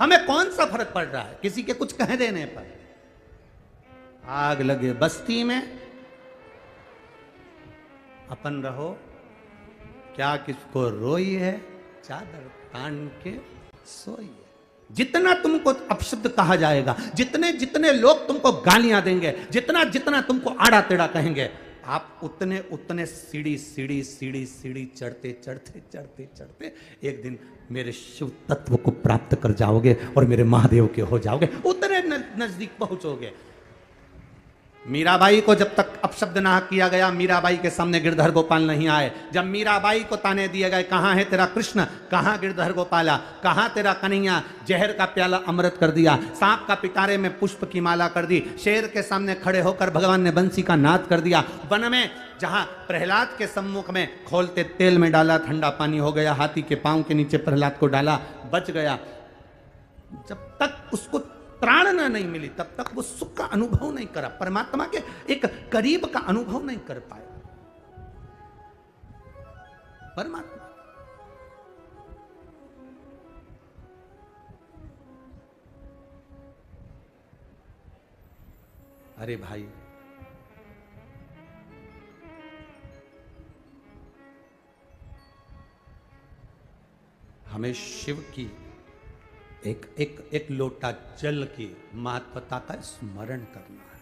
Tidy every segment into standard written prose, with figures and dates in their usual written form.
हमें कौन सा फर्क पड़ रहा है किसी के कुछ कह देने पर। आग लगे बस्ती में, अपन रहो, क्या किसको रोई है, चादर तान के सोई है। जितना तुमको अपशब्द कहा जाएगा, जितने जितने लोग तुमको गालियां देंगे, जितना जितना तुमको आड़ा टेढ़ा कहेंगे, आप उतने उतने सीढ़ी सीढ़ी सीढ़ी सीढ़ी चढ़ते चढ़ते चढ़ते चढ़ते एक दिन मेरे शिव तत्व को प्राप्त कर जाओगे और मेरे महादेव के हो जाओगे, उतने नजदीक पहुंचोगे। मीराबाई को जब तक अपशब्द ना किया गया, मीराबाई के सामने गिरधर गोपाल नहीं आए। जब मीराबाई को ताने दिए गए, कहां है तेरा कृष्ण, कहां गिरधर गोपाला, कहां तेरा कन्हैया, जहर का प्याला अमृत कर दिया, सांप का पिटारे में पुष्प की माला कर दी, शेर के सामने खड़े होकर भगवान ने बंसी का नाद कर दिया, वन में जहां प्रहलाद के सम्मुख में खोलते तेल में डाला, ठंडा पानी हो गया, हाथी के पांव के नीचे प्रहलाद को डाला, बच गया। जब तक उसको त्राण नहीं मिली तब तक वो सुख का अनुभव नहीं करा, परमात्मा के एक करीब का अनुभव नहीं कर पाया। परमात्मा अरे भाई, हमें शिव की एक एक एक लोटा जल की महत्वता का स्मरण करना है।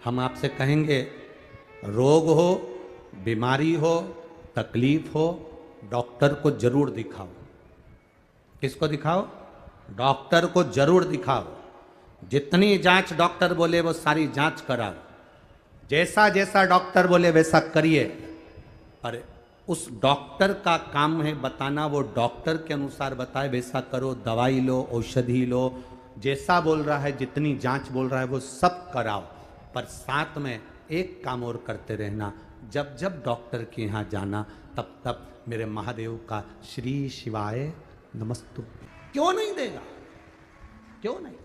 हम आपसे कहेंगे, रोग हो, बीमारी हो, तकलीफ हो, डॉक्टर को जरूर दिखाओ। किसको दिखाओ? डॉक्टर को जरूर दिखाओ। जितनी जांच डॉक्टर बोले वो सारी जांच कराओ, जैसा जैसा डॉक्टर बोले वैसा करिए। अरे उस डॉक्टर का काम है बताना, वो डॉक्टर के अनुसार बताए वैसा करो, दवाई लो, औषधि लो, जैसा बोल रहा है, जितनी जांच बोल रहा है वो सब कराओ। पर साथ में एक काम और करते रहना, जब जब डॉक्टर के यहाँ जाना तब तब मेरे महादेव का श्री शिवाय नमस्तुभ्यं क्यों नहीं देगा? क्यों नहीं?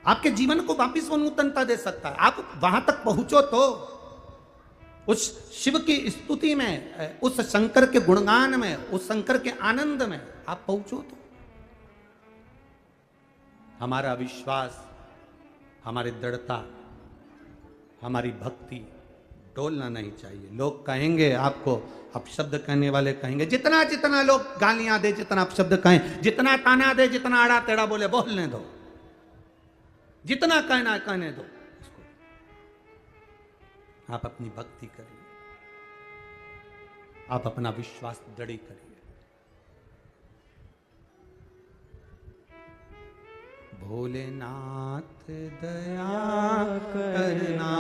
आपके जीवन को वापिस वो नूतनता दे सकता है। आप वहां तक पहुंचो तो उस शिव की स्तुति में, उस शंकर के गुणगान में, उस शंकर के आनंद में आप पहुंचो तो हमारा विश्वास, हमारी दृढ़ता, हमारी भक्ति डोलना नहीं चाहिए। लोग कहेंगे आपको, अपशब्द कहने वाले कहेंगे, जितना जितना लोग गालियां दे, जितना अपशब्द कहें, जितना ताना दे, जितना आड़ा टेढ़ा बोले, बोलने दो, जितना कहना कहने दो उसको। आप अपनी भक्ति करिए, आप अपना विश्वास दृढ़ करिए। भोलेनाथ दया करना,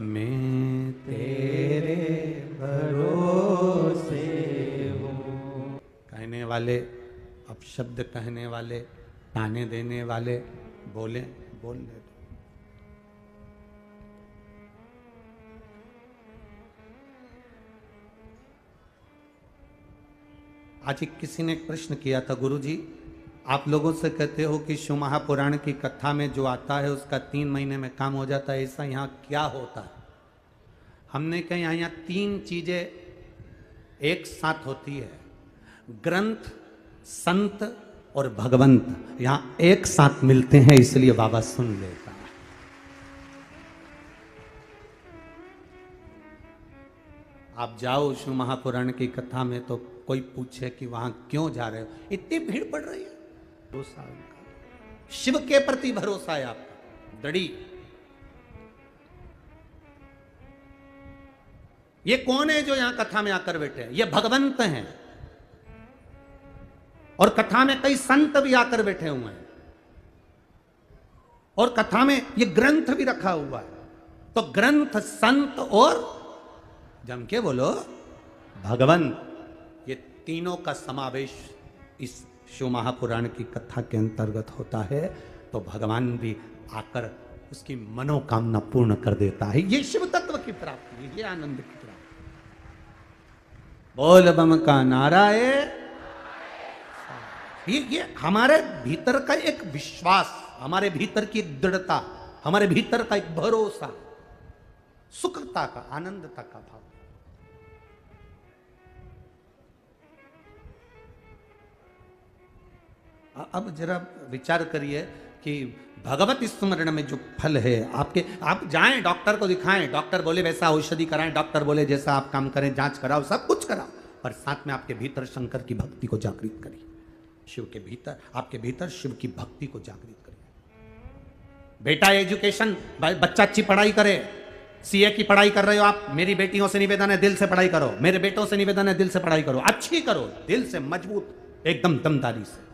मैं तेरे भरोसे हूँ। कहने वाले, अपशब्द कहने वाले, ताने देने वाले बोले, बोलने दो। आज किसी ने एक प्रश्न किया था, गुरुजी आप लोगों से कहते हो कि शिव महापुराण की कथा में जो आता है उसका 3 महीने में काम हो जाता है, ऐसा यहाँ क्या होता है? हमने कहा यहाँ 3 चीजें एक साथ होती है, ग्रंथ, संत और भगवंत यहां एक साथ मिलते हैं, इसलिए बाबा सुन लेता है। आप जाओ शिव महापुराण की कथा में तो कोई पूछे कि वहां क्यों जा रहे हो, इतनी भीड़ पड़ रही है। भरोसा उनका, शिव के प्रति भरोसा है आपका दृढ़। ये कौन है जो यहां कथा में आकर बैठे हैं? ये भगवंत हैं, और कथा में कई संत भी आकर बैठे हुए हैं, और कथा में ये ग्रंथ भी रखा हुआ है। तो ग्रंथ, संत और जम के बोलो भगवंत, ये तीनों का समावेश इस शिव महापुराण की कथा के अंतर्गत होता है। तो भगवान भी आकर उसकी मनोकामना पूर्ण कर देता है। ये शिव तत्व की प्राप्ति, ये आनंद की प्राप्ति। बोल बम का नारा है। ये हमारे भीतर का एक विश्वास, हमारे भीतर की एक दृढ़ता, हमारे भीतर का एक भरोसा, सुखता का, आनंदता का भाव। अब जरा विचार करिए कि भगवत स्मरण में जो फल है आपके, आप जाएं डॉक्टर को दिखाएं, डॉक्टर बोले वैसा औषधि कराएं, डॉक्टर बोले जैसा आप काम करें, जांच कराओ, सब कुछ कराओ, पर साथ में आपके भीतर शंकर की भक्ति को जागृत करिए। शिव के भीतर, आपके भीतर शिव की भक्ति को जागृत करिए। बेटा एजुकेशन, बच्चा अच्छी पढ़ाई करे, सीए की पढ़ाई कर रहे हो आप, मेरी बेटियों से निवेदन है दिल से पढ़ाई करो, मेरे बेटों से निवेदन है दिल से पढ़ाई करो, अच्छी करो, दिल से मजबूत, एकदम दमदारी से।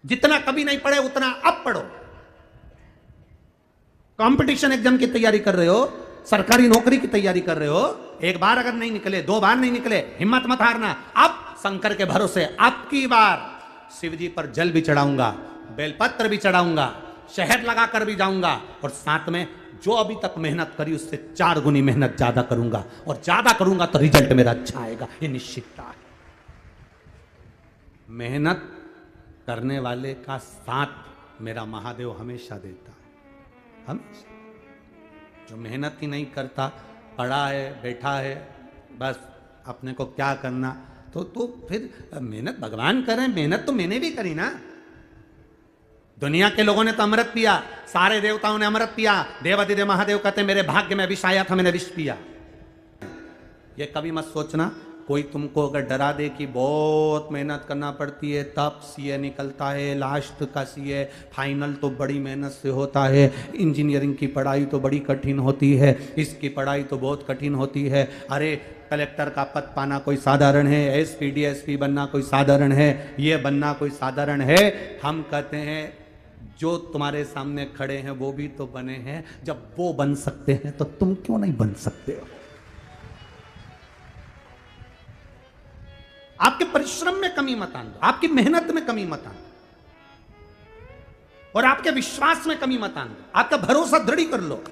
जितना कभी नहीं पढ़े उतना अब पढ़ो। कंपटीशन एग्जाम की तैयारी कर रहे हो, सरकारी नौकरी की तैयारी कर रहे हो, एक बार अगर नहीं निकले, दो बार नहीं निकले, हिम्मत मत हारना। अब शंकर के भरोसे अब की बार शिव जी पर जल भी चढ़ाऊंगा, बेलपत्र भी चढ़ाऊंगा, शहद लगाकर भी जाऊंगा, और साथ में जो अभी तक मेहनत करी उससे 4 गुनी मेहनत ज्यादा करूंगा, और ज्यादा करूंगा तो रिजल्ट मेरा अच्छा आएगा। ये निश्चितता है। मेहनत करने वाले का साथ मेरा महादेव हमेशा देता है, हमेशा। जो मेहनत ही नहीं करता, पढ़ा है, बैठा है, बस अपने को क्या करना, तो फिर मेहनत भगवान करें, मेहनत तो मैंने भी करी ना। दुनिया के लोगों ने तो अमृत पिया, सारे देवताओं ने अमृत पिया, देवाधिदेव महादेव कहते मेरे भाग्य में विष आया था, मैंने विष पिया। ये कभी मत सोचना कोई तुमको अगर डरा दे कि बहुत मेहनत करना पड़ती है तब सीए निकलता है, लास्ट का सीए फाइनल तो बड़ी मेहनत से होता है, इंजीनियरिंग की पढ़ाई तो बड़ी कठिन होती है, इसकी पढ़ाई तो बहुत कठिन होती है। अरे कलेक्टर का पद पाना कोई साधारण है, एसपी डीएसपी बनना कोई साधारण है, ये बनना कोई साधारण है। हम कहते हैं जो तुम्हारे सामने खड़े हैं वो भी तो बने हैं, जब वो बन सकते हैं तो तुम क्यों नहीं बन सकते हो? आपके परिश्रम में कमी मत आन दो, आपकी मेहनत में कमी मत आन दो, और आपके विश्वास में कमी मत आन दो। आपका भरोसा दृढ़ कर लो,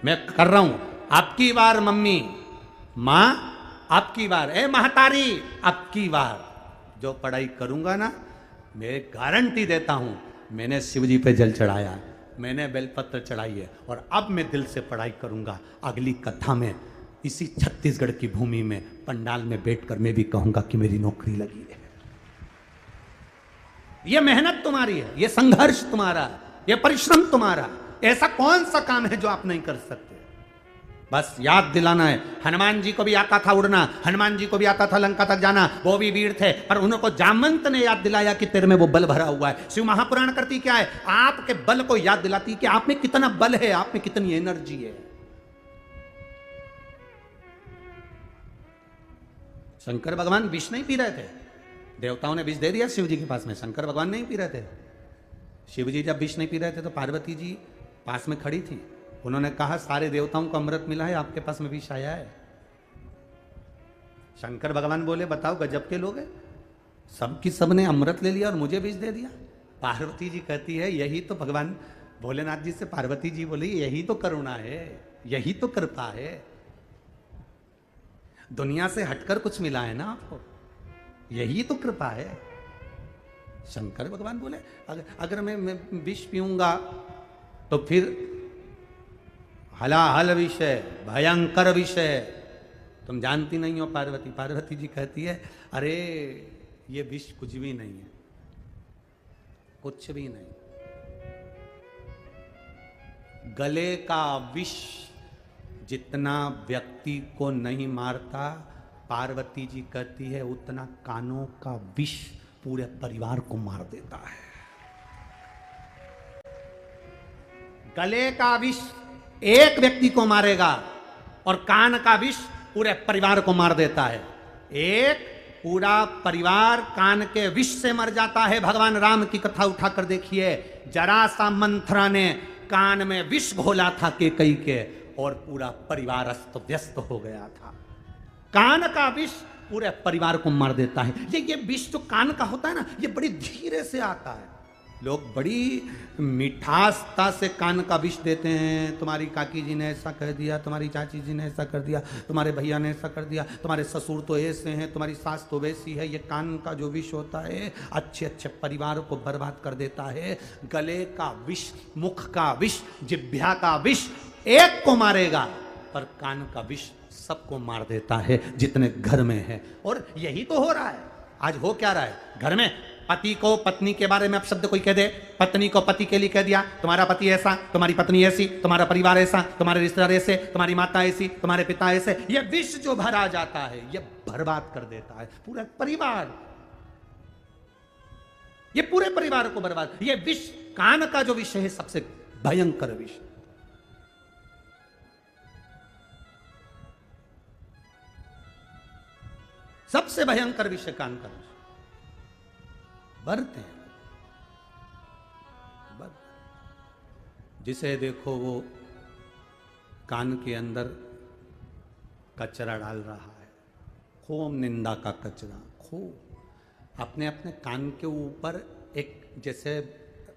मैं कर रहा हूं, आपकी बार मम्मी, मां आपकी बार, ए महतारी आपकी बार, जो पढ़ाई करूंगा ना, मैं गारंटी देता हूं, मैंने शिव जी पे जल चढ़ाया, मैंने बेलपत्र चढ़ाई है, और अब मैं दिल से पढ़ाई करूंगा। अगली कथा में इसी छत्तीसगढ़ की भूमि में पंडाल में बैठकर मैं भी कहूंगा कि मेरी नौकरी लगी है। यह मेहनत तुम्हारी है, यह संघर्ष तुम्हारा है, यह परिश्रम तुम्हारा। ऐसा कौन सा काम है जो आप नहीं कर सकते? बस याद दिलाना है। हनुमान जी को भी आता था उड़ना, हनुमान जी को भी आता था लंका तक जाना, वो भी वीर थे, पर उनको जामवंत ने याद दिलाया कि तेरे में वो बल भरा हुआ है। शिव महापुराण करती क्या है? आपके बल को याद दिलाती कि आप में कितना बल है, आप में कितनी एनर्जी है। शंकर भगवान विष नहीं पी रहे थे, देवताओं ने विष दे दिया शिव जी के पास में, शंकर भगवान नहीं पी रहे थे। शिव जी जब विष नहीं पी रहे थे तो पार्वती जी पास में खड़ी थी, उन्होंने कहा सारे देवताओं को अमृत मिला है, आपके पास में विष आया है। शंकर भगवान बोले बताओ गजब के लोग हैं, सबकी सबने अमृत ले लिया और मुझे विष दे दिया। पार्वती जी कहती है यही तो भगवान भोलेनाथ जी से पार्वती जी बोली यही तो करुणा है, यही तो कृपा है। दुनिया से हटकर कुछ मिला है ना आपको, यही तो कृपा है। शंकर भगवान बोले अगर मैं विष पीऊंगा तो फिर हलाहल विषय, भयंकर विषय, तुम जानती नहीं हो पार्वती। पार्वती जी कहती है अरे ये विष कुछ भी नहीं है, कुछ भी नहीं। गले का विष जितना व्यक्ति को नहीं मारता, पार्वती जी कहती है उतना कानों का विष पूरे परिवार को मार देता है। गले का विष एक व्यक्ति को मारेगा और कान का विष पूरे परिवार को मार देता है। एक पूरा परिवार कान के विष से मर जाता है। भगवान राम की कथा उठाकर देखिए, जरा सा मंथरा ने कान में विष घोला था केकई के और पूरा परिवार अस्त व्यस्त हो गया था। कान का विष पूरे परिवार को मार देता है। ये विष जो कान का होता है ना, ये बड़ी धीरे से आता है, लोग बड़ी मिठासता से कान का विष देते हैं। तुम्हारी काकी जी ने ऐसा कह दिया, तुम्हारी चाची जी ने ऐसा कर दिया, तुम्हारे भैया ने ऐसा कर दिया, तुम्हारे ससुर तो ऐसे हैं, तुम्हारी सास तो वैसी है। ये कान का जो विष होता है अच्छे अच्छे परिवार को बर्बाद कर देता है। गले का विष, मुख का विष, जिह्वा का विष एक को मारेगा, पर कान का विष सबको मार देता है जितने घर में है। और यही तो हो रहा है। आज हो क्या रहा है घर में? पति को पत्नी के बारे में अपशब्द कोई कह दे, पत्नी को पति के लिए कह दिया तुम्हारा पति ऐसा, तुम्हारी पत्नी ऐसी, तुम्हारा परिवार ऐसा, तुम्हारे रिश्तेदार ऐसे, तुम्हारी माता ऐसी, तुम्हारे पिता ऐसे। ये विष जो भरा जाता है ये बर्बाद कर देता है पूरा परिवार, ये पूरे परिवार को बर्बाद। ये विष, कान का जो विषय है सबसे भयंकर विष। सबसे भयंकर विषय कान का विषय। बरते हैं, जिसे देखो वो कान के अंदर कचरा डाल रहा है, खूब निंदा का कचरा, खूब अपने अपने कान के ऊपर एक, जैसे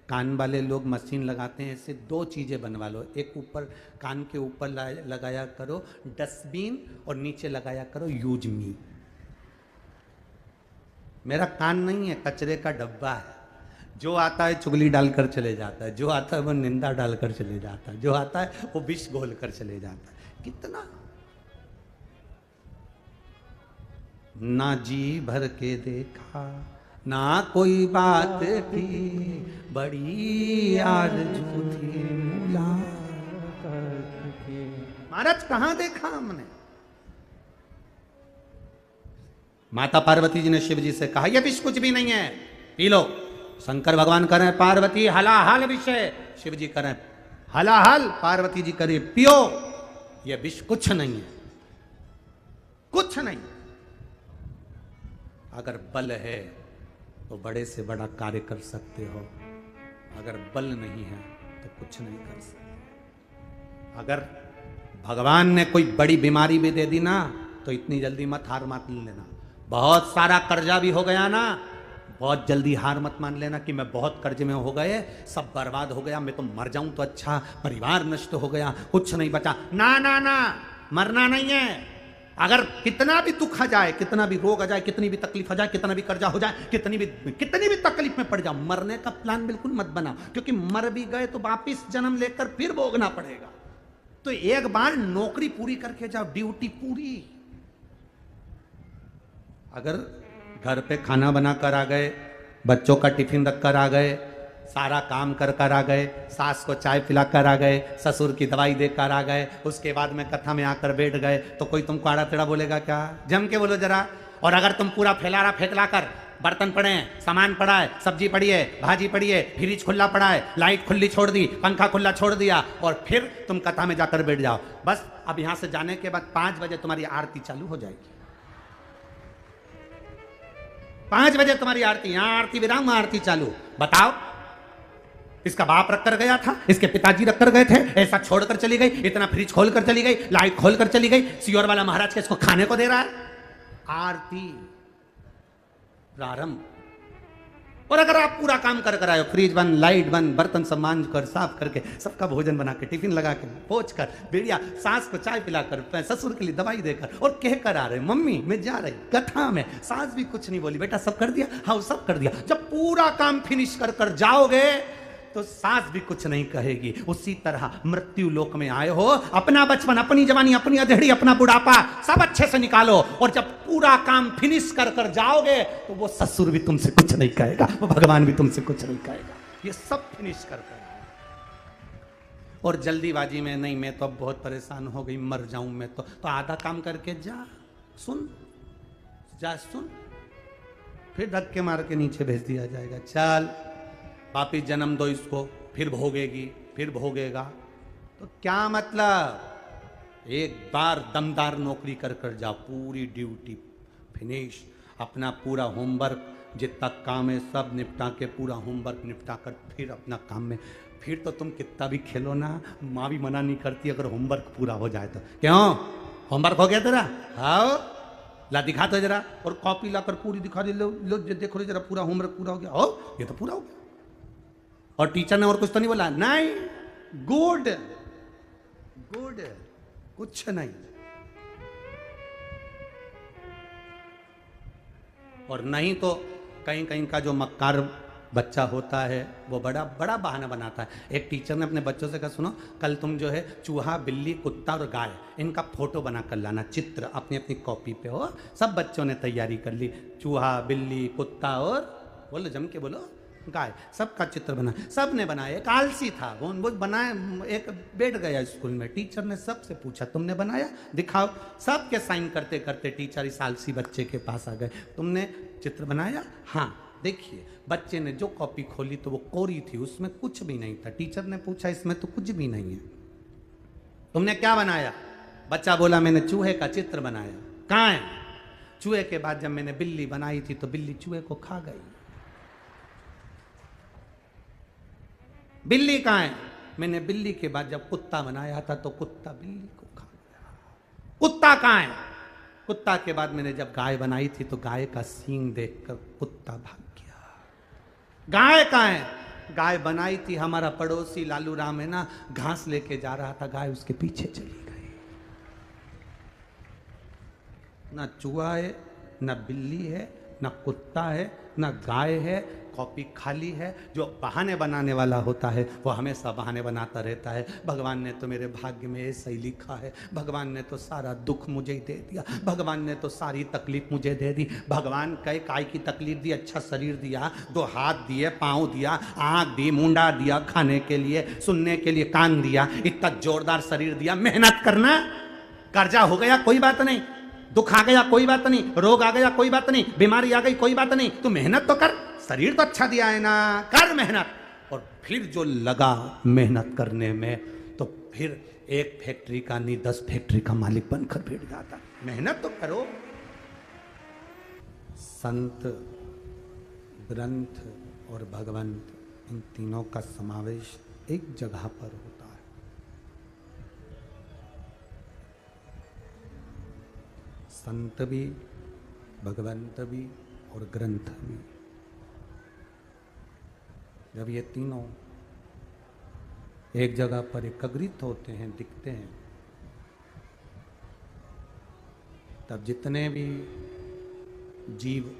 कान वाले लोग मशीन लगाते हैं, ऐसे दो चीज़ें बनवा लो। एक ऊपर कान के ऊपर लगाया करो डस्टबिन, और नीचे लगाया करो यूज मी। मेरा कान नहीं है, कचरे का डब्बा है। जो आता है चुगली डालकर चले जाता है, जो आता है वो निंदा डालकर चले जाता है, जो आता है वो विष घोल कर चले जाता है। कितना ना जी भर के देखा, ना कोई बात की, बड़ी आरज़ू थी मुलाकात की। महाराज कहां देखा हमने? माता पार्वती जी ने शिव जी से कहा यह विष कुछ भी नहीं है, पी लो। शंकर भगवान करें पार्वती हलाहल विषय, शिव जी करें हलाहल, पार्वती जी करे पियो। यह विष कुछ नहीं है, कुछ नहीं। अगर बल है तो बड़े से बड़ा कार्य कर सकते हो, अगर बल नहीं है तो कुछ नहीं कर सकते। अगर भगवान ने कोई बड़ी बीमारी भी दे दी ना, तो इतनी जल्दी मत हार मत लेना। बहुत सारा कर्जा भी हो गया ना, बहुत जल्दी हार मत मान लेना कि मैं बहुत कर्ज में हो गए, सब बर्बाद हो गया, मैं तो मर जाऊं तो अच्छा, परिवार नष्ट हो गया, कुछ नहीं बचा। ना ना ना, मरना नहीं है। अगर कितना भी दुख आ जाए, कितना भी रोग आ जाए, कितनी भी तकलीफ आ जाए, कितना भी कर्जा हो जाए, कितनी भी तकलीफ में पड़ जाओ, मरने का प्लान बिल्कुल मत बनाओ, क्योंकि मर भी गए तो वापिस जन्म लेकर फिर भोगना पड़ेगा। तो एक बार नौकरी पूरी करके जाओ, ड्यूटी पूरी। अगर घर पे खाना बनाकर आ गए, बच्चों का टिफिन रखकर आ गए, सारा काम कर कर आ गए, सास को चाय पिलाकर आ गए, ससुर की दवाई देकर आ गए, उसके बाद में कथा में आकर बैठ गए, तो कोई तुमको आड़ा टेढ़ा बोलेगा क्या? जम के बोलो जरा। और अगर तुम पूरा फैलारा फेंकला कर, बर्तन पड़े हैं, सामान पड़ा है, सब्जी पड़ी है, भाजी पड़ी है, फ्रिज खुला पड़ा है, लाइट खुली छोड़ दी, पंखा खुला छोड़ दिया, और फिर तुम कथा में जाकर बैठ जाओ, बस अब यहां से जाने के बाद 5 बजे तुम्हारी आरती चालू हो जाएगी। 5 बजे तुम्हारी आरती, यहां आरती विराम, वहां आरती चालू। बताओ, इसका बाप रख कर गया था, इसके पिताजी रख कर गए थे, ऐसा छोड़कर चली गई, इतना फ्रिज खोल कर चली गई, लाइट खोल कर चली गई, सियोर वाला महाराज के इसको खाने को दे रहा है। आरती प्रारंभ। और अगर आप पूरा काम कर कर आए, फ्रिज बंद, लाइट बंद, बर्तन सब मांझ कर, साफ करके, सबका भोजन बना के, टिफिन लगा के, पोंछ कर, बढ़िया, सास को चाय पिलाकर, ससुर के लिए दवाई देकर, और कह कर आ रहे, मम्मी मैं जा रही कथा में, सास भी कुछ नहीं बोली, बेटा सब कर दिया, हाँ सब कर दिया। जब पूरा काम फिनिश कर कर जाओगे तो सास भी कुछ नहीं कहेगी। उसी तरह मृत्यु लोक में आए हो, अपना बचपन, अपनी जवानी, अपनी अधेड़ी, अपना बुढ़ापा सब अच्छे से निकालो, और जब पूरा काम फिनिश कर कर जाओगे तो वो ससुर भी तुमसे कुछ नहीं कहेगा, वो भगवान भी तुमसे कुछ नहीं कहेगा। ये सब फिनिश कर कर। और जल्दीबाजी में नहीं, मैं तो अब बहुत परेशान हो गई, मर जाऊं मैं तो आधा काम करके जा, सुन जा, सुन, फिर धक्के मार के नीचे भेज दिया जाएगा। चल वापिस जन्म दो इसको, फिर भोगेगी, फिर भोगेगा। तो क्या मतलब? एक बार दमदार नौकरी कर कर जाओ, पूरी ड्यूटी फिनिश, अपना पूरा होमवर्क जितना काम है सब निपटा के, पूरा होमवर्क निपटा कर फिर अपना काम में। फिर तो तुम कितना भी खेलो ना, माँ भी मना नहीं करती अगर होमवर्क पूरा हो जाए तो। क्यों? होमवर्क हो गया तेरा? हाँ ला दिखा दो जरा, और कॉपी लाकर पूरी दिखा दे, लो देखो जरा, पूरा होमवर्क पूरा हो गया। हो ये तो पूरा हो गया। और टीचर ने और कुछ तो नहीं बोला? नहीं, गुड गुड, कुछ नहीं। और नहीं तो कहीं कहीं का जो मक्कार बच्चा होता है वो बड़ा बड़ा बहाना बनाता है। एक टीचर ने अपने बच्चों से कहा, सुनो कल तुम जो है चूहा, बिल्ली, कुत्ता और गाय, इनका फोटो बना कर लाना, चित्र अपनी अपनी कॉपी पे हो। सब बच्चों ने तैयारी कर ली, चूहा, बिल्ली, कुत्ता और बोलो जम के बोलो गाय, सबका चित्र बना। सब ने बनाया। एक आलसी था, वो बनाया, एक बैठ गया स्कूल में। टीचर ने सबसे पूछा, तुमने बनाया, दिखाओ। सबके साइन करते करते टीचर इस आलसी बच्चे के पास आ गए, तुमने चित्र बनाया? हाँ। देखिए, बच्चे ने जो कॉपी खोली तो वो कोरी थी, उसमें कुछ भी नहीं था। टीचर ने पूछा, इसमें तो कुछ भी नहीं है, तुमने क्या बनाया? बच्चा बोला, मैंने चूहे का चित्र बनाया। कहाँ है? चूहे के बाद जब मैंने बिल्ली बनाई थी तो बिल्ली चूहे को खा गई। बिल्ली कहाँ है? मैंने बिल्ली के बाद जब कुत्ता बनाया था तो कुत्ता बिल्ली को खा गया। कुत्ता कहाँ है? कुत्ता के बाद मैंने जब गाय बनाई थी तो गाय का सींग देखकर कुत्ता भाग गया। गाय कहाँ है? गाय बनाई थी, हमारा पड़ोसी लालू राम है ना, घास लेके जा रहा था, गाय उसके पीछे चली गई। ना चूहा है, ना बिल्ली है, ना कुत्ता है, ना गाय है, कॉपी खाली है। जो बहाने बनाने वाला होता है वो हमेशा बहाने बनाता रहता है। भगवान ने तो मेरे भाग्य में ऐसा ही लिखा है, भगवान ने तो सारा दुख मुझे ही दे दिया, भगवान ने तो सारी तकलीफ मुझे दे दी। भगवान कई काय की तकलीफ दी? अच्छा शरीर दिया, 2 हाथ दिए, पाँव दिया, आँख दी, मुंडा दिया, खाने के लिए, सुनने के लिए कान दिया, इतना जोरदार शरीर दिया। मेहनत करना, कर्जा हो गया कोई बात नहीं, दुख आ गया कोई बात नहीं, रोग आ गया कोई बात नहीं, बीमारी आ गई कोई बात नहीं, तू मेहनत तो कर। शरीर तो अच्छा दिया है ना, कर मेहनत। और फिर जो लगा मेहनत करने में तो फिर एक फैक्ट्री का नहीं 10 फैक्ट्री का मालिक बनकर बैठ जाता। मेहनत तो करो। संत, ग्रंथ और भगवंत, इन तीनों का समावेश एक जगह पर होता है। संत भी, भगवंत भी और ग्रंथ भी। जब ये तीनों एक जगह पर एकत्रित होते हैं, दिखते हैं, तब जितने भी जीव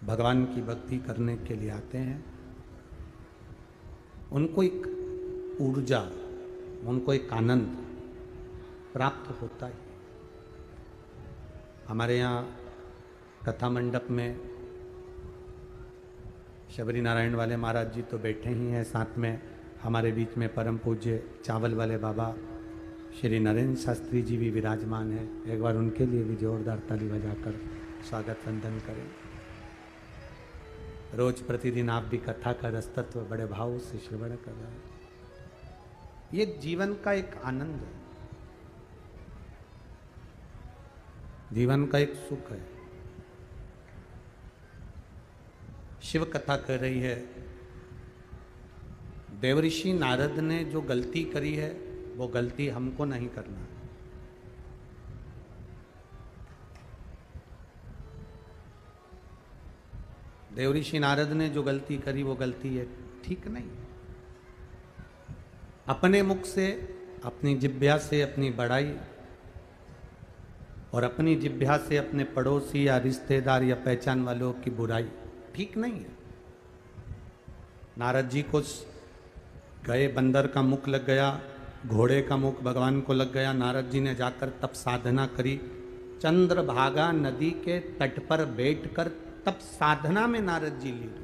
भगवान की भक्ति करने के लिए आते हैं, उनको एक ऊर्जा, उनको एक आनंद प्राप्त होता है। हमारे यहाँ कथा मंडप में शबरी नारायण वाले महाराज जी तो बैठे ही हैं, साथ में हमारे बीच में परम पूज्य चावल वाले बाबा श्री नरेंद्र शास्त्री जी भी विराजमान हैं। एक बार उनके लिए भी जोरदार ताली बजाकर स्वागत वंदन करें। रोज प्रतिदिन आप भी कथा का रसतत्व बड़े भाव से श्रवण कर रहे हैं। ये जीवन का एक आनंद है, जीवन का एक सुख है। शिव कथा कर रही है, देवऋषि नारद ने जो गलती करी है वो गलती हमको नहीं करना। देवऋषि नारद ने जो गलती करी वो गलती है, ठीक नहीं। अपने मुख से, अपनी जिह्वा से अपनी बड़ाई और अपनी जिह्वा से अपने पड़ोसी या रिश्तेदार या पहचान वालों की बुराई ठीक नहीं है। नारद जी को गए, बंदर का मुख लग गया, घोड़े का मुख भगवान को लग गया। नारद जी ने जाकर तप साधना करी, चंद्रभागा नदी के तट पर बैठकर तप साधना में नारद जी लीन।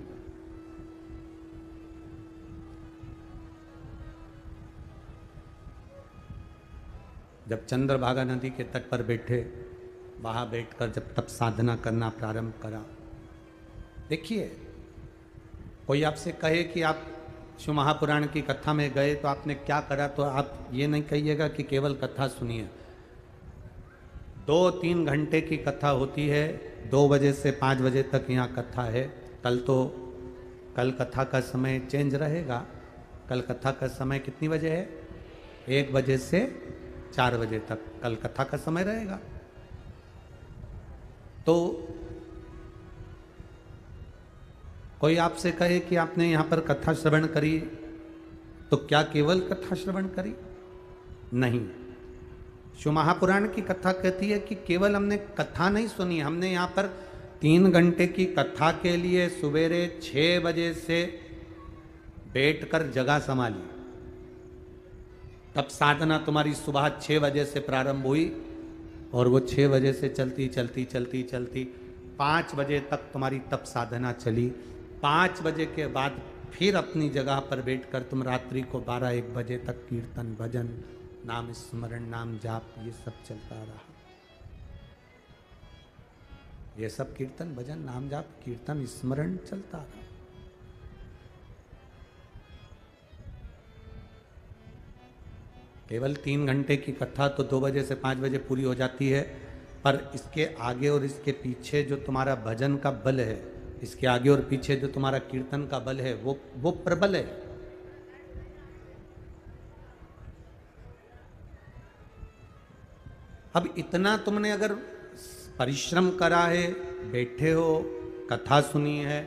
जब चंद्रभागा नदी के तट पर बैठे, वहां बैठकर जब तप साधना करना प्रारंभ करा, देखिए कोई आपसे कहे कि आप शिव महापुराण की कथा में गए तो आपने क्या करा, तो आप ये नहीं कहिएगा कि केवल कथा सुनिए। 2-3 घंटे की कथा होती है, 2 बजे से 5 बजे तक यहाँ कथा है। कल कथा का समय चेंज रहेगा। कल कथा का समय कितनी बजे है? 1 बजे से 4 बजे तक कल कथा का समय रहेगा। तो कोई आपसे कहे कि आपने यहां पर कथा श्रवण करी, तो क्या केवल कथा श्रवण करी? नहीं। शिव महापुराण की कथा कहती है कि केवल हमने कथा नहीं सुनी, हमने यहां पर 3 घंटे की कथा के लिए सवेरे 6 बजे से बैठकर जगह संभाली। तब साधना तुम्हारी सुबह 6 बजे से प्रारंभ हुई और वो 6 बजे से चलती चलती चलती चलती 5 बजे तक तुम्हारी तप साधना चली। 5 बजे के बाद फिर अपनी जगह पर बैठकर तुम रात्रि को 12-1 बजे तक कीर्तन, भजन, नाम स्मरण, नाम जाप, ये सब चलता रहा। ये सब कीर्तन, भजन, नाम जाप, कीर्तन, स्मरण चलता रहा। केवल 3 घंटे की कथा तो 2 बजे से 5 बजे पूरी हो जाती है, पर इसके आगे और इसके पीछे जो तुम्हारा भजन का बल है, इसके आगे और पीछे जो तुम्हारा कीर्तन का बल है, वो प्रबल है। अब इतना तुमने अगर परिश्रम करा है, बैठे हो, कथा सुनी है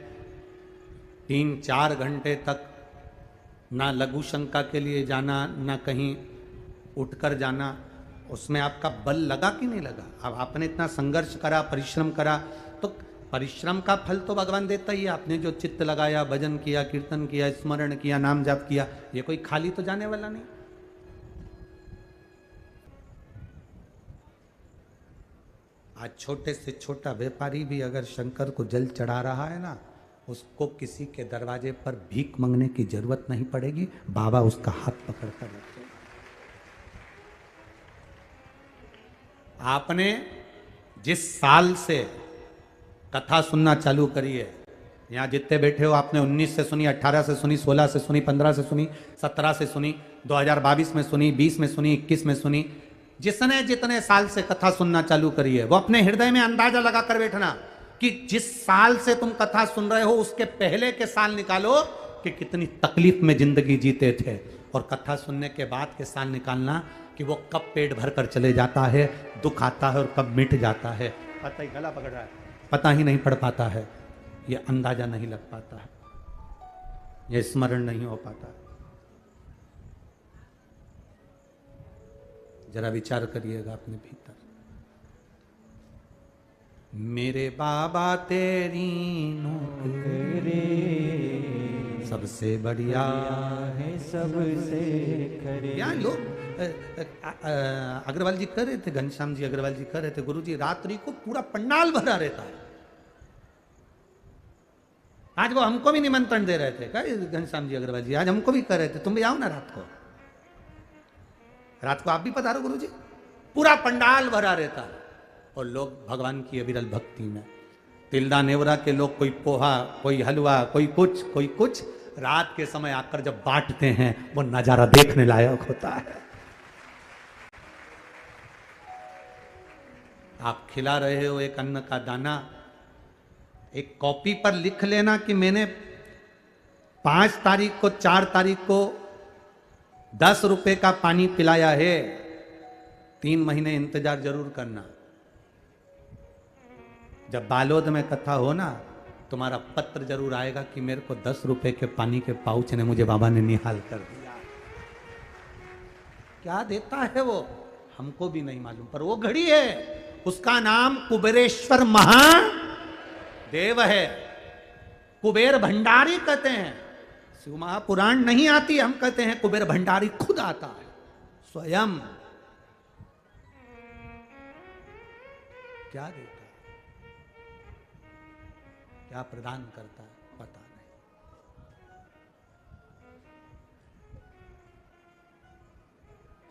3-4 घंटे तक, ना लघु शंका के लिए जाना, ना कहीं उठकर जाना, उसमें आपका बल लगा कि नहीं लगा? अब आपने इतना संघर्ष करा, परिश्रम करा, तो परिश्रम का फल तो भगवान देता ही है। आपने जो चित्त लगाया, भजन किया, कीर्तन किया, स्मरण किया, नाम जाप किया, ये कोई खाली तो जाने वाला नहीं। आज छोटे से छोटा व्यापारी भी अगर शंकर को जल चढ़ा रहा है ना, उसको किसी के दरवाजे पर भीख मांगने की जरूरत नहीं पड़ेगी, बाबा उसका हाथ पकड़कर रखेगा। आपने जिस साल से कथा सुनना चालू करी है, यहाँ जितने बैठे हो, आपने 19 से सुनी, 18 से सुनी, 16 से सुनी, 15 से सुनी, 17 से सुनी, 2022 में सुनी, 20 में सुनी, 21 में सुनी, जिसने जितने साल से कथा सुनना चालू करी है, वो अपने हृदय में अंदाजा लगा कर बैठना कि जिस साल से तुम कथा सुन रहे हो उसके पहले के साल निकालो कि कितनी तकलीफ में जिंदगी जीते थे, और कथा सुनने के बाद के साल निकालना कि वो कब पेट भर कर चले जाता है, दुख आता है और कब मिट जाता है, पता ही गला पकड़ रहा है, पता ही नहीं पड़ पाता है, ये अंदाजा नहीं लग पाता है, ये स्मरण नहीं हो पाता। जरा विचार करिएगा अपने भीतर। मेरे बाबा तेरी नौकरी सबसे बढ़िया है, सबसे खरी। यहाँ लोग अग्रवाल जी कह रहे थे, घनश्याम जी अग्रवाल जी कह रहे थे, गुरु जी रात्रि को पूरा पंडाल भरा रहता है। आज वो हमको भी निमंत्रण दे रहे थे, घनश्याम जी अग्रवाल जी आज हमको भी कह रहे थे, तुम भी आओ ना रात को, रात को आप भी पधारो गुरु जी। पूरा पंडाल भरा रहता है और लोग भगवान की अविरल भक्ति में, तिल्दा नेवरा के लोग, कोई पोहा, कोई हलवा, कोई कुछ रात के समय आकर जब बांटते हैं, वो नजारा देखने लायक होता है। आप खिला रहे हो एक अन्न का दाना, एक कॉपी पर लिख लेना कि मैंने 5 तारीख को, 4 तारीख को 10 रुपए का पानी पिलाया है, 3 महीने इंतजार जरूर करना। जब बालोद में कथा हो ना, तुम्हारा पत्र जरूर आएगा कि मेरे को 10 रुपए के पानी के पाउच ने मुझे बाबा ने निहाल कर दिया। क्या देता है वो हमको भी नहीं मालूम, पर वो घड़ी है, उसका नाम कुबेरेश्वर महादेव है, कुबेर भंडारी कहते हैं। शिव महापुराण नहीं आती, हम कहते हैं कुबेर भंडारी खुद आता है स्वयं। क्या देता है, क्या प्रदान करता है, पता नहीं।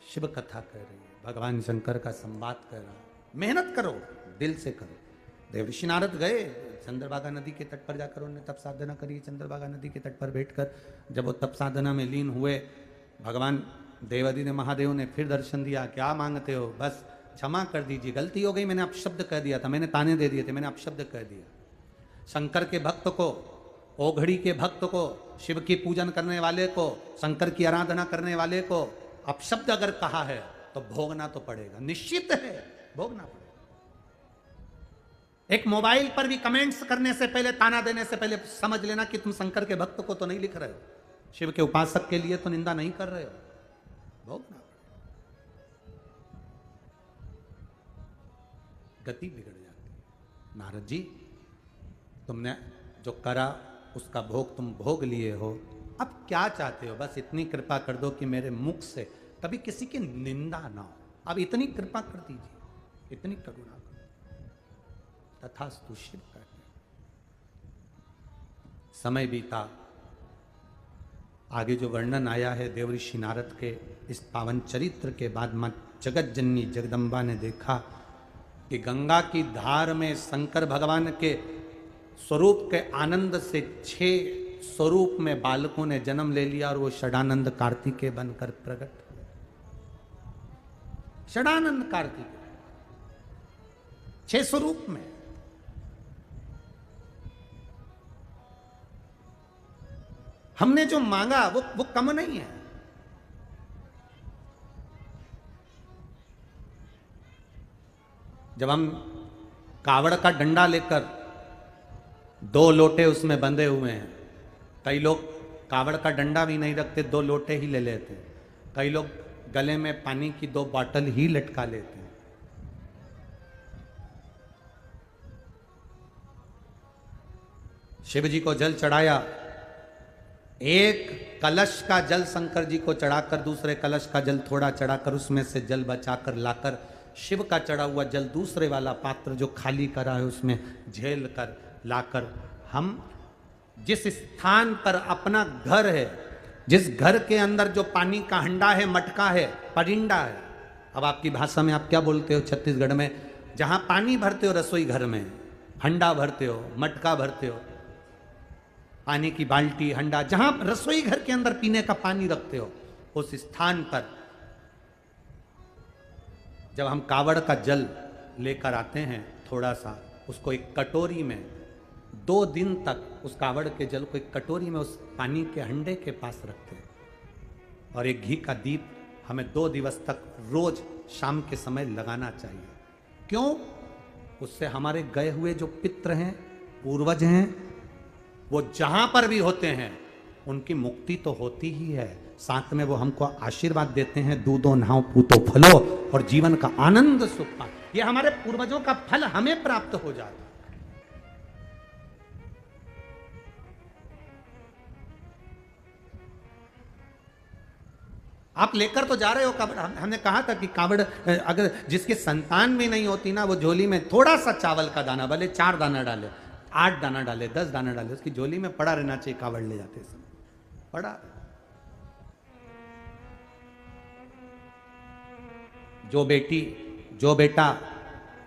शिव कथा कह रही है, भगवान शंकर का संवाद कर रहा है। मेहनत करो, दिल से करो। देवऋषि नारद गए चंद्रभागा नदी के तट पर जाकर, उन्होंने तप साधना करी। चंद्रभागा नदी के तट पर बैठकर जब वो तप साधना में लीन हुए, भगवान देवादि ने, महादेव ने फिर दर्शन दिया। क्या मांगते हो? बस क्षमा कर दीजिए, गलती हो गई, मैंने अपशब्द कह दिया था, मैंने ताने दे दिए थे, मैंने अपशब्द कह दिया। शंकर के भक्त को, ओघड़ी के भक्त को, शिव की पूजन करने वाले को, शंकर की आराधना करने वाले को अपशब्द अगर कहा है तो भोगना तो पड़ेगा, निश्चित है भोगना पड़ेगा। एक मोबाइल पर भी कमेंट्स करने से पहले, ताना देने से पहले समझ लेना कि तुम शंकर के भक्त को तो नहीं लिख रहे हो, शिव के उपासक के लिए तो निंदा नहीं कर रहे हो। भोगना, गति बिगड़ जाती है। नारद जी, तुमने जो करा उसका भोग तुम भोग लिए हो, अब क्या चाहते हो? बस इतनी कृपा कर दो कि मेरे मुख से कभी किसी की निंदा ना हो। अब इतनी कृपा कर दीजिए, इतनी करुणा कर। तथास्तु शिव कहते हैं। समय बीता, आगे जो वर्णन आया है देवऋषि नारद के इस पावन चरित्र के बाद मां जगत जननी जगदम्बा ने देखा कि गंगा की धार में शंकर भगवान के स्वरूप के आनंद से 6 स्वरूप में बालकों ने जन्म ले लिया और वो षडानंद कार्तिकेय बनकर प्रकट हुए। षडानंद कार्तिकेय 6 स्वरूप में। हमने जो मांगा वो कम नहीं है। जब हम कावड़ का डंडा लेकर 2 लोटे उसमें बंधे हुए हैं, कई लोग कावड़ का डंडा भी नहीं रखते, 2 लोटे ही ले लेते हैं। कई लोग गले में पानी की 2 बॉटल ही लटका लेते हैं। शिव जी को जल चढ़ाया, एक कलश का जल शंकर जी को चढ़ाकर दूसरे कलश का जल थोड़ा चढ़ाकर उसमें से जल बचाकर लाकर शिव का चढ़ा हुआ जल दूसरे वाला पात्र जो खाली करा है उसमें झेल कर लाकर हम जिस स्थान पर अपना घर है, जिस घर के अंदर जो पानी का हंडा है, मटका है, परिंडा है, अब आपकी भाषा में आप क्या बोलते हो छत्तीसगढ़ में, जहां पानी भरते हो रसोई घर में, हंडा भरते हो, मटका भरते हो, पानी की बाल्टी, हंडा, जहां रसोई घर के अंदर पीने का पानी रखते हो, उस स्थान पर जब हम कावड़ का जल लेकर आते हैं थोड़ा सा, उसको एक कटोरी में 2 दिन तक उस कावड़ के जल को एक कटोरी में उस पानी के हंडे के पास रखते हैं और एक घी का दीप हमें 2 दिवस तक रोज शाम के समय लगाना चाहिए। क्यों? उससे हमारे गए हुए जो पितृ हैं, पूर्वज हैं, वो जहां पर भी होते हैं उनकी मुक्ति तो होती ही है, साथ में वो हमको आशीर्वाद देते हैं, दूधो नहाओ पूतो फलो, और जीवन का आनंद सुख पा। ये हमारे पूर्वजों का फल हमें प्राप्त हो जाता है। आप लेकर तो जा रहे हो कावड़, हमने कहा था कि कावड़ अगर जिसके संतान भी नहीं होती ना, वो झोली में थोड़ा सा चावल का दाना, भले 4 दाना डाले, 8 दाना डाले, 10 दाना डाले, उसकी झोली में पड़ा रहना चाहिए कावड़ ले जाते समय, पड़ा। जो बेटी, जो बेटा,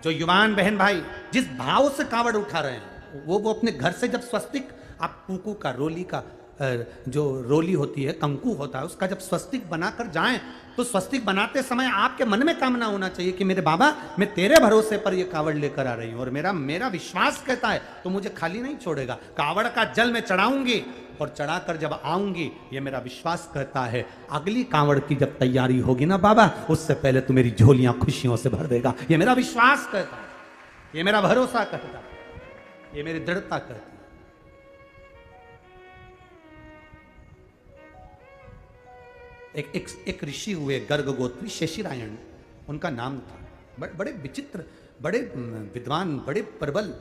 जो युवान बहन भाई जिस भाव से कावड़ उठा रहे हैं, वो अपने घर से जब स्वस्तिक, आप कुकू का, रोली का, जो रोली होती है, कंकु होता है, उसका जब स्वस्तिक बनाकर जाएं तो स्वस्तिक बनाते समय आपके मन में कामना होना चाहिए कि मेरे बाबा, मैं तेरे भरोसे पर ये कावड़ लेकर आ रही हूं और मेरा विश्वास कहता है तो मुझे खाली नहीं छोड़ेगा। कावड़ का जल मैं चढ़ाऊंगी और चढ़ाकर जब आऊंगी, ये मेरा विश्वास कहता है अगली कावड़ की जब तैयारी होगी ना बाबा, उससे पहले तू मेरी झोलियां खुशियों से भर देगा। ये मेरा विश्वास कहता है, ये मेरा भरोसा कहता है, ये मेरी दृढ़ता कहती है। एक ऋषि हुए गर्ग गोत्री, शेषिरायण उनका नाम था। बड़े विचित्र, बड़े विद्वान, बड़े प्रबल।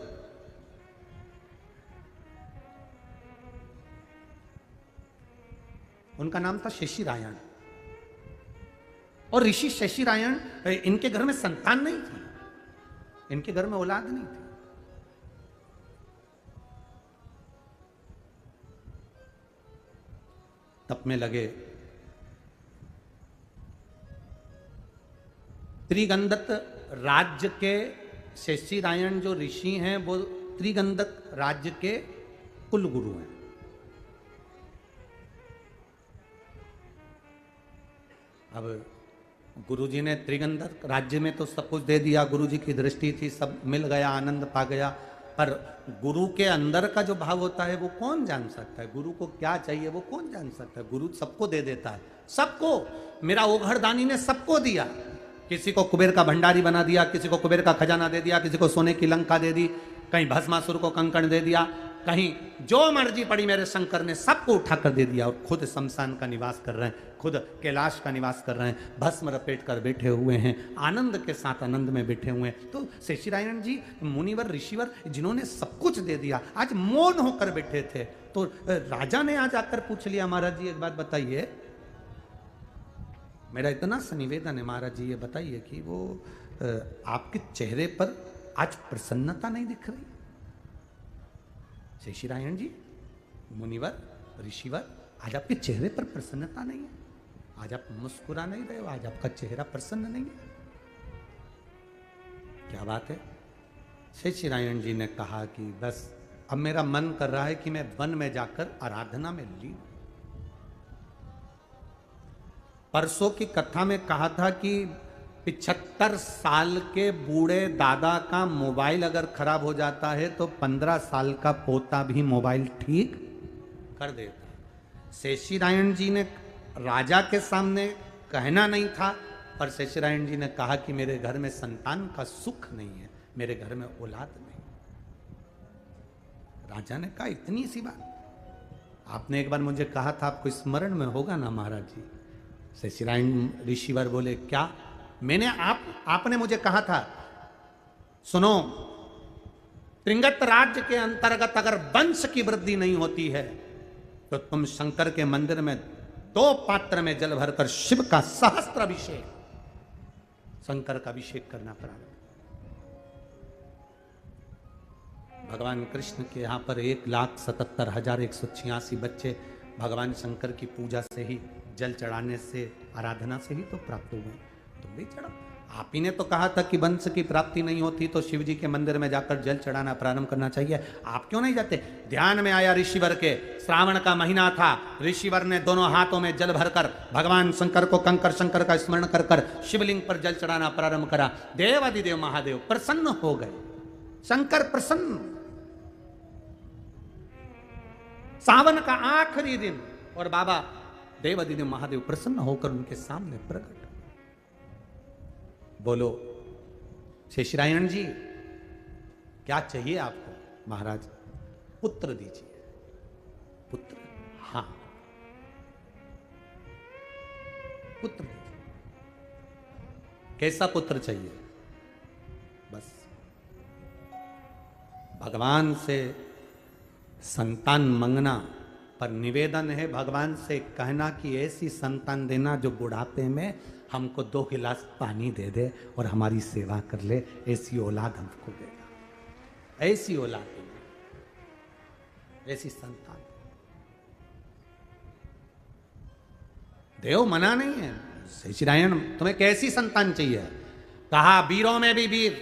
उनका नाम था शेषिरायण। और ऋषि शेषिरायण, इनके घर में संतान नहीं थी, इनके घर में औलाद नहीं थी। तप में लगे। त्रिगंधक राज्य के शेषिरायण जो ऋषि हैं, वो त्रिगंधक राज्य के कुल गुरु हैं। अब गुरुजी ने त्रिगंधक राज्य में तो सब कुछ दे दिया, गुरुजी की दृष्टि थी, सब मिल गया, आनंद पा गया, पर गुरु के अंदर का जो भाव होता है वो कौन जान सकता है? गुरु को क्या चाहिए वो कौन जान सकता है? गुरु सबको दे देता है, सबको। मेरा ओघड़दानी ने सबको दिया, किसी को कुबेर का भंडारी बना दिया, किसी को कुबेर का खजाना दे दिया, किसी को सोने की लंका दे दी, कहीं भस्मासुर को कंकण दे दिया, कहीं जो मर्जी पड़ी मेरे शंकर ने सबको उठाकर दे दिया, और खुद शमशान का निवास कर रहे हैं, खुद कैलाश का निवास कर रहे हैं, भस्म लपेट कर बैठे हुए हैं, आनंद के साथ आनंद में बैठे हुए हैं। तो शेषनारायण जी मुनिवर ऋषिवर जिन्होंने सब कुछ दे दिया, आज मौन होकर बैठे थे। तो राजा ने आज आकर पूछ लिया, महाराज जी एक बात बताइए, मेरा इतना सा निवेदन है महाराज जी, ये बताइए कि वो आपके चेहरे पर आज प्रसन्नता नहीं दिख रही? शेषनारायण जी मुनिवर ऋषिवर, आज आपके चेहरे पर प्रसन्नता नहीं है, आज आप मुस्कुरा नहीं रहे हो, आज आपका चेहरा प्रसन्न नहीं है, क्या बात है? शेषनारायण जी ने कहा कि बस अब मेरा मन कर रहा है कि मैं वन में जाकर आराधना में लीन। परसों की कथा में कहा था कि 75 साल के बूढ़े दादा का मोबाइल अगर खराब हो जाता है तो 15 साल का पोता भी मोबाइल ठीक कर देता है। शेषनारायण जी ने राजा के सामने कहना नहीं था, पर शेषनारायण जी ने कहा कि मेरे घर में संतान का सुख नहीं है, मेरे घर में औलाद नहीं। राजा ने कहा इतनी सी बात, आपने एक बार मुझे कहा था, आपको स्मरण में होगा ना महाराज जी? शेषनारायण ऋषिवर बोले क्या? मैंने आपने मुझे कहा था, सुनो, त्रिंगत राज्य के अंतर्गत अगर वंश की वृद्धि नहीं होती है तो तुम शंकर के मंदिर में 2 पात्र में जल भरकर शिव का सहस्त्र अभिषेक, शंकर का अभिषेक करना प्रारंभ। भगवान कृष्ण के यहां पर 1,77,186 बच्चे भगवान शंकर की पूजा से ही, जल चढ़ाने से, आराधना से ही तो प्राप्त हुए। तुम भी चढ़ो। आप ही ने तो कहा था कि वंश की प्राप्ति नहीं होती तो शिव जी के मंदिर में जाकर जल चढ़ाना प्रारंभ करना चाहिए। आप क्यों नहीं जाते? ध्यान में आया ऋषिवर के, श्रावण का महीना था, ऋषिवर ने दोनों हाथों में जल भरकर भगवान शंकर को, कंकर शंकर का स्मरण कर कर शिवलिंग पर जल चढ़ाना प्रारंभ करा। देवादिदेव महादेव प्रसन्न हो गए, शंकर प्रसन्न। सावन का आखिरी दिन और बाबा देवादिदेव महादेव प्रसन्न होकर उनके सामने प्रकट। बोलो शेषनारायण जी क्या चाहिए आपको? महाराज पुत्र दीजिए। पुत्र? हाँ, पुत्र दीजिए। कैसा पुत्र चाहिए? बस भगवान से संतान मांगना, पर निवेदन है भगवान से कहना कि ऐसी संतान देना जो बुढ़ापे में हमको 2 गिलास पानी दे दे और हमारी सेवा कर ले, ऐसी औलाद हमको देना, ऐसी औलाद देना, ऐसी संतान। देव मना नहीं है। शेषनारायण तुम्हें कैसी संतान चाहिए? कहा वीरों में भी वीर,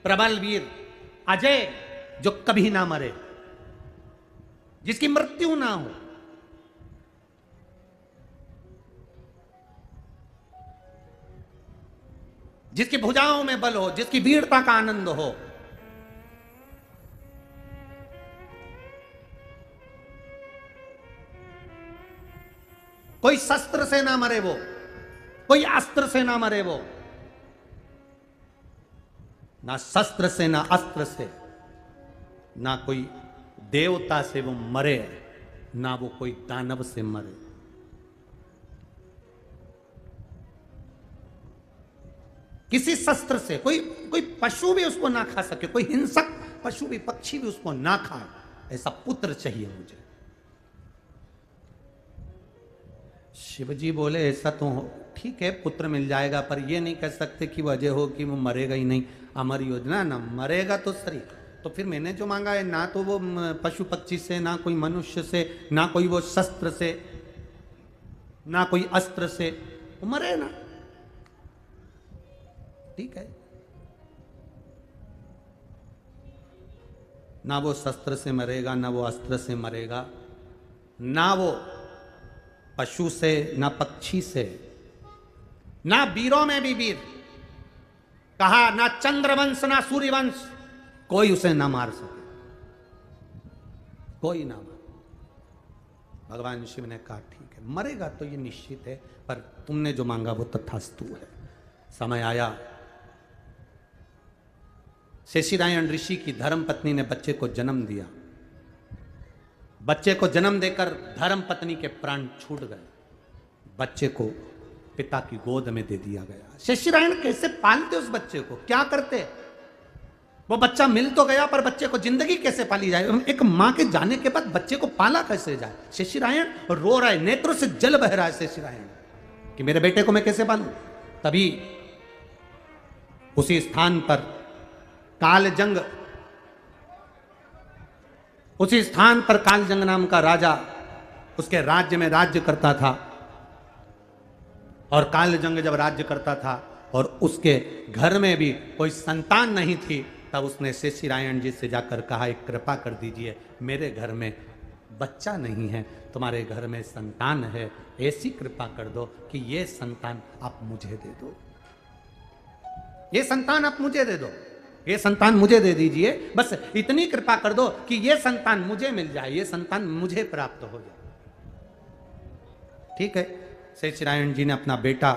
प्रबल वीर, अजय, जो कभी ना मरे, जिसकी मृत्यु ना हो, जिसकी भुजाओं में बल हो, जिसकी वीरता का आनंद हो। कोई शस्त्र से ना मरे वो, कोई अस्त्र से ना मरे वो, ना शस्त्र से, ना अस्त्र से, ना कोई देवता से वो मरे, ना वो कोई दानव से मरे। किसी शस्त्र से कोई पशु भी उसको ना खा सके, कोई हिंसक पशु भी, पक्षी भी उसको ना खाए, ऐसा पुत्र चाहिए मुझे। शिवजी बोले ऐसा तो ठीक है, पुत्र मिल जाएगा, पर ये नहीं कह सकते कि वो अजय हो, कि वो मरेगा ही नहीं। अमर योजना, ना मरेगा तो सही। तो फिर मैंने जो मांगा है, ना तो वो पशु पक्षी से, ना कोई मनुष्य से, ना कोई वो शस्त्र से, ना कोई अस्त्र से, वो मरे ना, ठीक है। ना वो शस्त्र से मरेगा, ना वो अस्त्र से मरेगा, ना वो पशु से, ना पक्षी से, ना वीरों में भी वीर। कहा ना चंद्रवंश, ना सूर्यवंश, कोई उसे ना मार सके, कोई ना मार। भगवान शिव ने कहा ठीक है, मरेगा तो ये निश्चित है, पर तुमने जो मांगा वो तथास्तु है। समय आया, शेषीरायण ऋषि की धर्म पत्नी ने बच्चे को जन्म दिया। बच्चे को जन्म देकर धर्म पत्नी के प्राण छूट गए। बच्चे को पिता की गोद में दे दिया गया। शेषीरायण कैसे पालते उस बच्चे को, क्या करते? वो बच्चा मिल तो गया, पर बच्चे को जिंदगी कैसे पाली जाए? एक मां के जाने के बाद बच्चे को पाला कैसे जाए? शेषीरायण रो रहा है, नेत्रों से जल बह रहा है शेषीरायण कि मेरे बेटे को मैं कैसे पालूं। तभी उसी स्थान पर कालजंग, उसी स्थान पर कालजंग नाम का राजा उसके राज्य में राज्य करता था। और कालजंग जब राज्य करता था और उसके घर में भी कोई संतान नहीं थी, तब उसने शेषीरायण जी से जाकर कहा, एक कृपा कर दीजिए, मेरे घर में बच्चा नहीं है, तुम्हारे घर में संतान है, ऐसी कृपा कर दो कि ये संतान आप मुझे दे दो, ये संतान आप मुझे दे दो, ये संतान मुझे दे दीजिए, बस इतनी कृपा कर दो कि ये संतान मुझे मिल जाए, ये संतान मुझे प्राप्त हो जाए। ठीक है, शेषीरायण जी ने अपना बेटा